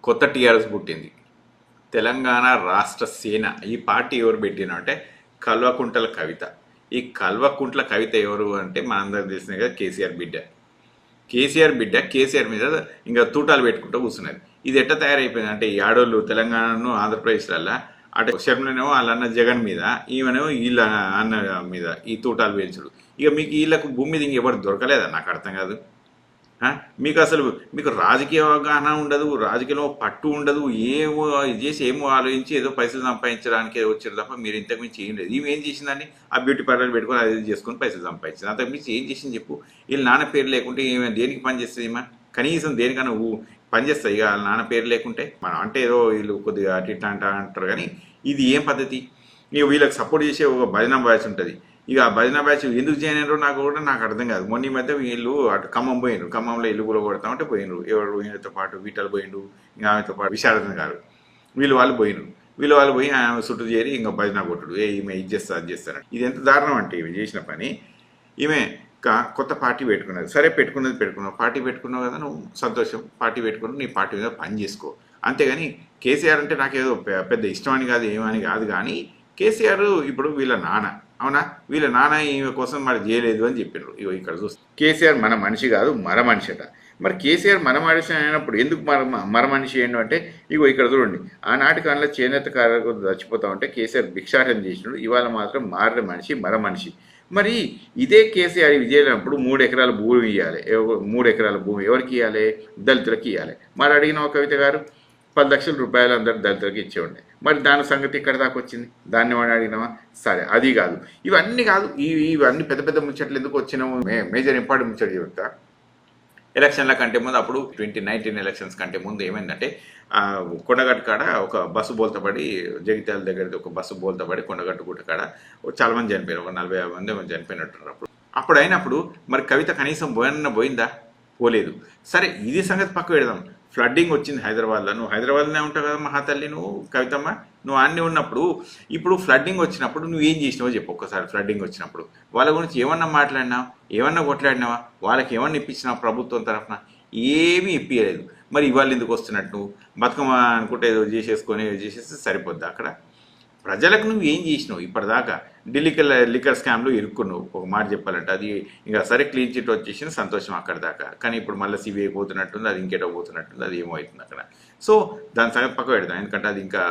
కొత్త టీఆర్ఎస్ పుట్టింది. తెలంగాణ రాష్ట్ర సేన. ఈ పార్టీ ఎవరు పెట్టిన అంటే కల్వకుంట్ల కవిత. ఈ కల్వకుంట్ల కవిత ఎవరు అంటే మనందరికి తెలిసిన కదా కేసీఆర్ బిడ్డ. కేసీఆర్ మీద ఇంకా తూటాలు పెట్టుకుంటూ కూర్చున్నది. ఇది ఎట్లా తయారైపోయింది అంటే ఈ ఆడోళ్ళు తెలంగాణను ఆంధ్రప్రదేశ్లల్లా అంటే శర్మనేమో వాళ్ళ అన్న జగన్ మీద, ఈమెనేమో వీళ్ళ అన్న మీద ఈ తూటాలు పేల్చుడు. ఇక మీకు వీళ్ళకు భూమి మీద ఇంకెవరు దొరకలేదా? నాకు అర్థం కాదు. మీకు అసలు మీకు రాజకీయ అవగాహన ఉండదు, రాజకీయంలో పట్టు ఉండదు, ఏమో చేసి ఏమో ఆలోచించి ఏదో పైసలు సంపాదించడానికి వచ్చారు తప్ప మీరు ఇంతకు మించి ఏం లేదు. ఈమె ఏం చేసిందని ఆ బ్యూటీ పార్లర్ పెట్టుకొని అది చేసుకొని పైసలు సంపాదించింది. అంతకు మించి ఏం చేసింది చెప్పు? వీళ్ళ నాన్న పేరు లేకుంటే ఏమైనా దేనికి పని చేస్తుంది? ఈమె కనీసం దేనికన్నా పనిచేస్తాయి ఇక వాళ్ళ నాన్న పేరు లేకుంటే. మనం అంటే ఏదో వీళ్ళు కొద్దిగా అటు ఇట్లా అంటారు కానీ ఇది ఏం పద్ధతి? ఇక వీళ్ళకి సపోర్ట్ చేసే ఒక భజన బ్యాచ్ ఉంటుంది. ఇక ఆ భజన బ్యాచ్ ఎందుకు చేయనారో నాకు అర్థం కాదు. మొన్న ఈ మధ్య వీళ్ళు అటు ఖమ్మం పోయినరు, ఖమ్మంలో ఇల్లు కూడా కొడతామంటే పోయినరు. ఎవరు ఈయనతో పాటు వీటలు పోయిండు, ఇంకా ఆమెతో పాటు విశారదన్ గారు, వాళ్ళు పోయి ఆమె చుట్టూ చేరి ఇంకా భజన కొట్టుడు, ఈమె ఇది చేస్తా అది చేస్తాను. ఇది ఎంత దారుణం అంటే ఈమె చేసిన పని. ఈమె కొత్త పార్టీ పెట్టుకున్నది. సరే పెట్టుకున్నావు, పార్టీ పెట్టుకున్నావు కదా, నువ్వు సంతోషం, పార్టీ పెట్టుకున్నావు, నీ పార్టీ మీద పని చేసుకో. అంతేగాని కేసీఆర్ అంటే నాకేదో పెద్ద ఇష్టం అని కాదు, ఏమని కాదు. కానీ కేసీఆర్ ఇప్పుడు వీళ్ళ నాన్న, అవునా? వీళ్ళ నాన్న ఈమె కోసం మరి చేయలేదు అని చెప్పారు. ఇగో ఇక్కడ చూస్తే కేసీఆర్ మన మనిషి కాదు మర మనిషిట. మరి కేసీఆర్ మన మనిషి అయినప్పుడు ఎందుకు మర మనిషి ఏంటంటే ఇగో ఇక్కడ చూడండి, ఆనాటి కాలంలో చేనేత కార్మికులు చచ్చిపోతా ఉంటే కేసీఆర్ భిక్షాటన చేసినాడు. ఇవాళ మాత్రం మారిన మనిషి మర మనిషి. మరి ఇదే కేసీఆర్ విజయనప్పుడు 3 ఎకరాల భూమి ఇవ్వాలి. 3 ఎకరాల భూమి ఎవరికి ఇవ్వాలి? దళితులకి ఇవ్వాలి. మరి అడిగిన కవిత గారు 10 లక్షల రూపాయలు అందరు దళితులకి ఇచ్చేవాడి. మరి దాని సంగతి ఇక్కడ దాకా వచ్చింది. దాన్ని వాడు అడిగినావా? సరే, అది కాదు, ఇవన్నీ కాదు, ఇవన్నీ పెద్ద పెద్ద ముచ్చట్లు ఎందుకు వచ్చినాము? మేజర్ ఇంపార్టెంట్ ముచ్చట్లు చెప్తా. ఎలక్షన్ల కంటే ముందు, అప్పుడు 2019 ఎలక్షన్స్ కంటే ముందు ఏమైందంటే కొండగట్టు కాడ ఒక బస్సు బోల్తపడి, జగిత్యాల దగ్గర ఒక బస్సు బోల్తపడి కొండగట్టు గుట్ట కాడ చాలా మంది చనిపోయారు. ఒక 40 మంది చనిపోయినట్టున్నారు. అప్పుడు అయినప్పుడు మరి కవిత కనీసం పోయిందా? పోలేదు. సరే, ఇది సంగతి పక్క పెడదాం. ఫ్లడ్డింగ్ వచ్చింది హైదరాబాద్లో. నువ్వు హైదరాబాద్లోనే ఉంటావు కదా మహాతల్లి, నువ్వు కవితమ్మ, నువ్వు అన్నీ ఉన్నప్పుడు ఇప్పుడు ఫ్లడ్డింగ్ వచ్చినప్పుడు నువ్వు ఏం చేసినావో చెప్పు ఒక్కసారి. ఫ్లడ్డింగ్ వచ్చినప్పుడు వాళ్ళ గురించి ఏమన్నా మాట్లాడినావు? ఏమన్నా కొట్లాడినావా? వాళ్ళకి ఏమన్నా ఇప్పించినావు ప్రభుత్వం తరఫున? ఏమీ ఇప్పించలేదు. మరి ఇవాళ ఎందుకు వస్తున్నట్టు? నువ్వు బతుకమ్మ అనుకుంటే ఏదో చేసేస్తే సరిపోద్ది. అక్కడ ప్రజలకు నువ్వు ఏం చేసినావు ఇప్పటిదాకా? లిక్కర్ స్కామ్లో ఇరుక్కున్నావు. ఒక మాట చెప్పాలంటే అది ఇంకా సరే క్లీన్ చిట్ వచ్చేసింది, సంతోషం అక్కడ దాకా. కానీ ఇప్పుడు మళ్ళీ సిబిఐ పోతున్నట్టుంది, అది ఇంకేటో పోతున్నట్టుంది, అది ఏమో అవుతుంది అక్కడ. సో దాని సంగతి పక్క పెడదాం. ఎందుకంటే అది ఇంకా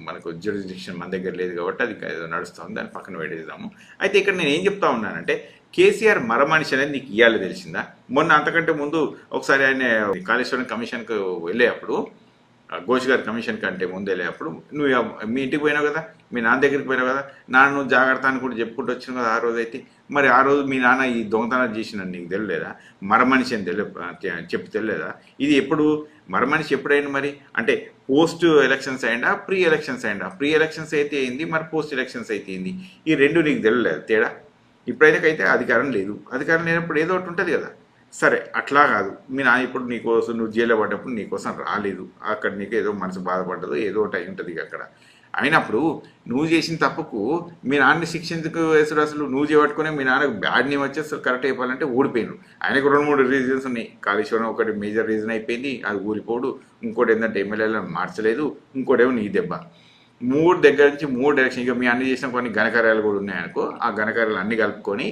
మనకు జ్యూరిస్డిక్షన్ మన దగ్గర లేదు కాబట్టి అది ఏదో నడుస్తుంది, దాన్ని పక్కన పెడేద్దాము. అయితే ఇక్కడ నేను ఏం చెప్తా ఉన్నానంటే కేసీఆర్ మర మనిషి అనేది నీకు ఇవ్వాలి తెలిసిందా? మొన్న అంతకంటే ముందు ఒకసారి ఆయన కాళేశ్వరం కమిషన్కు వెళ్ళేటప్పుడు, ఘోష్ గారి కమిషన్ కంటే ముందు వెళ్ళేటప్పుడు నువ్వు మీ ఇంటికి పోయినావు కదా, మీ నాన్న దగ్గరికి పోయినావు కదా, నాన్న నువ్వు జాగ్రత్త అని కూడా చెప్పుకుంటూ వచ్చినావు కదా ఆ రోజు. అయితే మరి ఆ రోజు మీ నాన్న ఈ దొంగతనాలు చేసినని నీకు తెలియలేదా? మర మనిషి అని చెప్పి తెలియలేదా? ఇది ఎప్పుడు మర మనిషి ఎప్పుడైనా మరి అంటే పోస్ట్ ఎలక్షన్స్ అయిందా, ప్రీ ఎలక్షన్స్ అయిందా? ప్రీ ఎలక్షన్స్ అయితే అయింది, మరి పోస్ట్ ఎలక్షన్స్ అయితే అయింది. ఈ రెండు నీకు తెలియలేదు తేడా? ఇప్పుడైతే అధికారం లేదు. అధికారం లేనప్పుడు ఏదో ఒకటి ఉంటుంది కదా. సరే, అట్లా కాదు, మీ నాన్న ఇప్పుడు నీకోసం నువ్వు జైల్లో పడ్డప్పుడు నీకోసం రాలేదు, అక్కడ నీకు ఏదో మనసు బాధపడ్డదు, ఏదో ఒకటి అయి ఉంటుంది అక్కడ. అయినప్పుడు నువ్వు చేసిన తప్పుకు మీ నాన్నని శిక్షించుకు వేసుడు, అసలు నువ్వు చేపట్టుకునే మీ నాన్నకు బ్యాడ్ నేమ్ వచ్చేసి కరెక్ట్ అయిపోవాలంటే ఓడిపోయినారు. ఆయనకు 2-3 రీజన్స్ ఉన్నాయి. కాళేశ్వరం ఒకటి మేజర్ రీజన్ అయిపోయింది, అది ఊరిపోడు. ఇంకోటి ఏంటంటే ఎమ్మెల్యేలను మార్చలేదు. ఇంకోటేమో నీ దెబ్బ. 3 దగ్గర నుంచి 3 డైరెక్షన్. ఇక మీ అన్ని చేసిన కొన్ని ఘనకార్యాలు కూడా ఉన్నాయనుకో, ఆ ఘనకార్యాలు అన్ని కలుపుకొని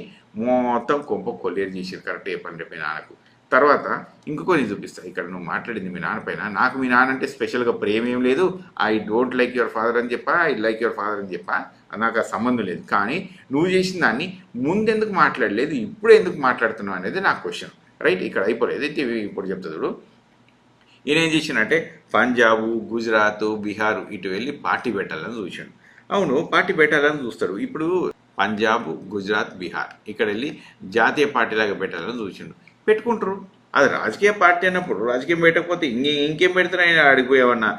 మొత్తం కొంప కొల్లేరు చేసారు కరెక్ట్ చెప్పండి మీ నాన్నకు. తర్వాత ఇంకొకటి చూపిస్తా. ఇక్కడ నువ్వు మాట్లాడింది మీ నాన్న పైన. నాకు మీ నాన్న అంటే స్పెషల్గా ప్రేమ ఏం లేదు. I don't like your father అని చెప్పా, ఐ లైక్ యువర్ ఫాదర్ అని చెప్పా, నాకు ఆ సంబంధం లేదు. కానీ నువ్వు చేసిన దాన్ని ముందెందుకు మాట్లాడలేదు, ఇప్పుడు ఎందుకు మాట్లాడుతున్నావు అనేది నా క్వశ్చన్. రైట్, ఇక్కడ అయిపోలేదు. అయితే ఇప్పుడు చెప్తాడు. ఈయన ఏం చేసినంటే పంజాబు, గుజరాత్, బీహార్ ఇటు వెళ్ళి పార్టీ పెట్టాలని చూసాడు. అవును, పార్టీ పెట్టాలని చూస్తాడు. ఇప్పుడు పంజాబ్, గుజరాత్, బీహార్ ఇక్కడ వెళ్ళి జాతీయ పార్టీలాగా పెట్టాలని చూసిండు. పెట్టుకుంటారు. అది రాజకీయ పార్టీ అన్నప్పుడు రాజకీయం పెట్టకపోతే ఇంకేం పెడతారు? ఆయన అడిగిపోయేమన్నా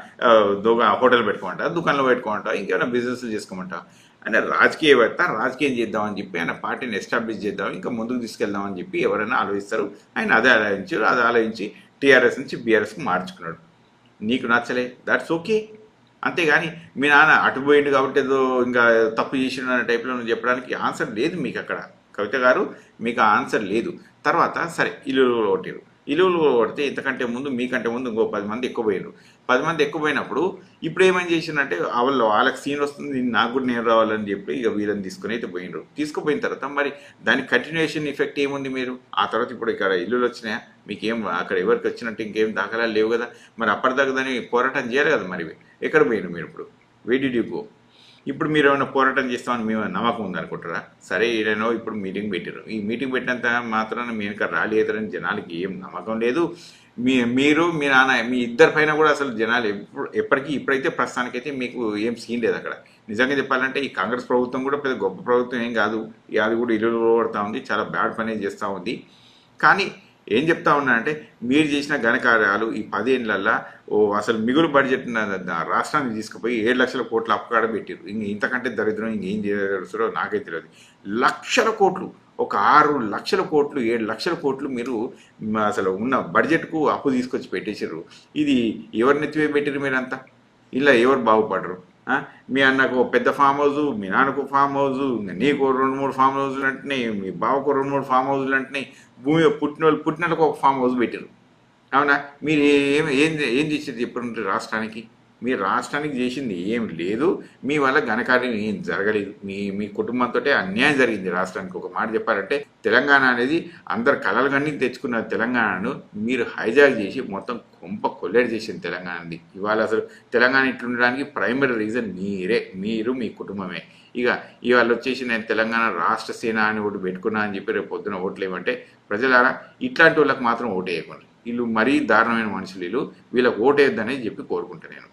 హోటల్ పెట్టుకోమంటా, దుకాణంలో పెట్టుకోమంటా, ఇంకేమైనా బిజినెస్లు చేసుకోమంటా? ఆయన రాజకీయవేత్త, రాజకీయం చేద్దామని చెప్పి ఆయన పార్టీని ఎస్టాబ్లిష్ చేద్దాం, ఇంకా ముందుకు తీసుకెళ్దామని చెప్పి ఎవరైనా ఆలోచిస్తారు. ఆయన అదే ఆలోచించి టీఆర్ఎస్ నుంచి బీఆర్ఎస్కి మార్చుకున్నాడు. నీకు నచ్చలే, దట్స్ ఓకే. అంతేగాని మీ నాన్న అటుపోయిండు కాబట్టి ఏదో ఇంకా తప్పు చేసిన టైప్లో నువ్వు చెప్పడానికి ఆన్సర్ లేదు మీకు అక్కడ. కవిత గారు, మీకు ఆ ఆన్సర్ లేదు. తర్వాత సరే, ఇల్లు కొట్టారు. ఇలువలు కొడితే ఇంతకంటే ముందు మీకంటే ముందు ఇంకో 10 మంది ఎక్కువ పోయినారు. 10 మంది ఎక్కువ పోయినప్పుడు ఇప్పుడు ఏమని చేసిందంటే వాళ్ళకి సీన్ వస్తుంది, నాకు కూడా నేను రావాలని చెప్పి ఇక వీళ్ళని తీసుకుని అయితే పోయినరు. తీసుకుపోయిన తర్వాత మరి దాని కంటిన్యూషన్ ఎఫెక్ట్ ఏముంది మీరు? ఆ తర్వాత ఇప్పుడు ఇక్కడ ఇల్లులు వచ్చినాయా? మీకేం అక్కడ ఎవరికి వచ్చినట్టు ఇంకేం దాఖలాలు లేవు కదా. మరి అప్పటిదాకా దాన్ని పోరాటం చేయాలి కదా. మరి ఎక్కడ పోయినారు మీరు? ఇప్పుడు వేడిడిపో ఇప్పుడు మీరు ఏమైనా పోరాటం చేస్తామని మేము నమ్మకం ఉందనుకుంటారా? సరే ఈడనో ఇప్పుడు మీటింగ్ పెట్టారు. ఈ మీటింగ్ పెట్టినంత మాత్రాన మీ వెనక ర్యాలీ అవుతారని జనాలకి ఏం నమ్మకం లేదు. మీరు మీ నాన్న మీ ఇద్దరి పైన కూడా అసలు జనాలు ఎప్పటికీ ఇప్పుడైతే ప్రస్తుతానికైతే మీకు ఏం సీన్ లేదు అక్కడ. నిజంగా చెప్పాలంటే ఈ కాంగ్రెస్ ప్రభుత్వం కూడా పెద్ద గొప్ప ప్రభుత్వం ఏం కాదు. అది కూడా ఇల్లు పడుతూ ఉంది, చాలా బ్యాడ్ పని చేస్తూ ఉంది. కానీ ఏం చెప్తా ఉన్నా అంటే మీరు చేసిన ఘనకార్యాలు ఈ 10 ఏళ్ళల్లో అసలు మిగులు బడ్జెట్ రాష్ట్రానికి తీసుకుపోయి 7 లక్షల కోట్ల అప్పుకాడ పెట్టారు. ఇంతకంటే దరిద్రం ఇంకేం చేస్తారో నాకైతే తెలియదు. లక్షల కోట్లు, ఒక 6 లక్షల కోట్లు 7 లక్షల కోట్లు మీరు అసలు ఉన్న బడ్జెట్కు అప్పు తీసుకొచ్చి పెట్టేశారు. ఇది ఎవరిని ఎత్తివే పెట్టారు మీరంతా? ఇలా ఎవరు బాగుపడరు? మీ అన్నకు పెద్ద ఫామ్ హౌజు, మీ నాన్నకు ఫామ్ హౌజు, నీకు 2-3 ఫామ్ హౌజులు అంటున్నాయి, మీ బావకు 2-3 ఫామ్ హౌజులు అంటున్నాయి. భూమి పుట్టినలకు ఒక ఫామ్ హౌస్ పెట్టారు. అవునా? మీరు ఏం ఏం చేసేది చెప్పండి రాష్ట్రానికి? మీరు రాష్ట్రానికి చేసింది ఏం లేదు. మీ వల్ల ఘనకార్యం ఏం జరగలేదు. మీ కుటుంబంతో అన్యాయం జరిగింది రాష్ట్రానికి. ఒక మాట చెప్పాలంటే తెలంగాణ అనేది అందరు కలలుగన్నీ తెచ్చుకున్న తెలంగాణను మీరు హైజాక్ చేసి మొత్తం కొంప కొల్లెడి చేసింది తెలంగాణది. ఇవాళ అసలు తెలంగాణ ఇట్లుండడానికి ప్రైమరీ రీజన్ మీరు మీ కుటుంబమే. ఇవాళ వచ్చేసి నేను తెలంగాణ రాష్ట్ర సేన అని ఒకటి పెట్టుకున్నా అని చెప్పి రేపు పొద్దున ఓట్లు ఏమంటే ప్రజలారా ఇట్లాంటి వాళ్ళకి మాత్రం ఓటేయకండి. వీళ్ళు మరీ దారుణమైన మనుషులు, వీళ్ళకి ఓటేయొద్దనే చెప్పి కోరుకుంటా నేను.